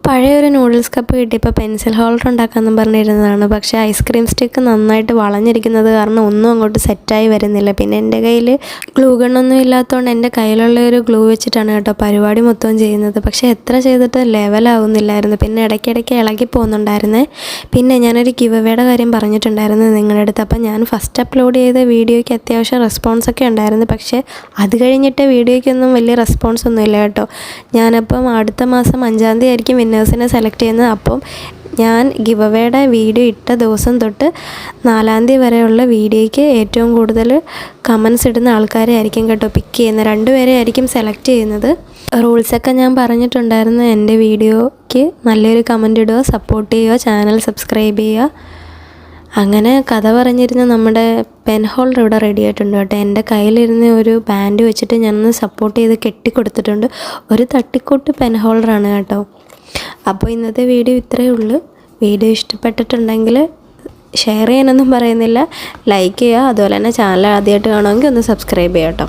പഴയൊരു noodles cup കിട്ടിയപ്പോൾ pencil holder ഉണ്ടാക്കാമെന്ന് പറഞ്ഞിരുന്നതാണ്. പക്ഷേ ഐസ്ക്രീം സ്റ്റിക്ക് നന്നായിട്ട് വളഞ്ഞിരിക്കുന്നത് കാരണം ഒന്നും അങ്ങോട്ട് സെറ്റായി വരുന്നില്ല. പിന്നെ എൻ്റെ കയ്യിൽ ഗ്ലൂ ഗണ്ണൊന്നും ഇല്ലാത്തതുകൊണ്ട് എൻ്റെ കയ്യിലുള്ള ഒരു ഗ്ലൂ വെച്ചിട്ടാണ് കേട്ടോ പരിപാടി മൊത്തം ചെയ്യുന്നത്. പക്ഷേ എത്ര ചെയ്തിട്ട് ലെവലാവുന്നില്ലായിരുന്നു. പിന്നെ ഇടയ്ക്കിടയ്ക്ക് ഇളകി പോകുന്നുണ്ടായിരുന്നേ. പിന്നെ ഞാനൊരു ഗിവ് അവേയുടെ കാര്യം പറഞ്ഞിട്ടുണ്ടായിരുന്നു നിങ്ങളുടെ അടുത്ത്. അപ്പം ഞാൻ ഫസ്റ്റ് അപ്ലോഡ് ചെയ്ത വീഡിയോയ്ക്ക് അത്യാവശ്യം റെസ്പോൺസൊക്കെ ഉണ്ടായിരുന്നു. പക്ഷേ അത് കഴിഞ്ഞിട്ട് വീഡിയോയ്ക്കൊന്നും വലിയ റെസ്പോൺസൊന്നും ഇല്ല കേട്ടോ. ഞാനപ്പം അടുത്ത മാസം 5-ാം തീയതി ആയിരിക്കും വിന്നേഴ്സിനെ സെലക്ട് ചെയ്യുന്നത്. അപ്പം ഞാൻ ഗിവ് അവേയുടെ വീഡിയോ ഇട്ട ദിവസം തൊട്ട് 4-ാം തീയതി വരെയുള്ള വീഡിയോയ്ക്ക് ഏറ്റവും കൂടുതൽ കമൻസ് ഇടുന്ന ആൾക്കാരെ ആയിരിക്കും കേട്ടോ പിക്ക് ചെയ്യുന്നത്. 2 പേരെ ആയിരിക്കും സെലക്ട് ചെയ്യുന്നത്. റൂൾസൊക്കെ ഞാൻ പറഞ്ഞിട്ടുണ്ടായിരുന്നു. എൻ്റെ വീഡിയോയ്ക്ക് നല്ലൊരു കമൻ്റ് ഇടുക, സപ്പോർട്ട് ചെയ്യുക, ചാനൽ സബ്സ്ക്രൈബ് ചെയ്യുക. അങ്ങനെ കഥ പറഞ്ഞിരുന്ന നമ്മുടെ പെൻ ഹോൾഡർ ഇവിടെ റെഡി ആയിട്ടുണ്ട് കേട്ടോ. എൻ്റെ കയ്യിലിരുന്ന് ഒരു ബാൻഡ് വെച്ചിട്ട് ഞാനൊന്ന് സപ്പോർട്ട് ചെയ്ത് കെട്ടിക്കൊടുത്തിട്ടുണ്ട്. ഒരു തട്ടിക്കൂട്ട് പെൻ ഹോൾഡറാണ് കേട്ടോ. അപ്പോൾ ഇന്നത്തെ വീഡിയോ ഇത്രയേ ഉള്ളൂ. വീഡിയോ ഇഷ്ടപ്പെട്ടിട്ടുണ്ടെങ്കിൽ ഷെയർ ചെയ്യാനൊന്നും പറയുന്നില്ല, ലൈക്ക് ചെയ്യുക. അതുപോലെ തന്നെ ചാനൽ ആദ്യമായിട്ട് കാണുമെങ്കിൽ ഒന്ന് സബ്സ്ക്രൈബ് ചെയ്യാം കേട്ടോ.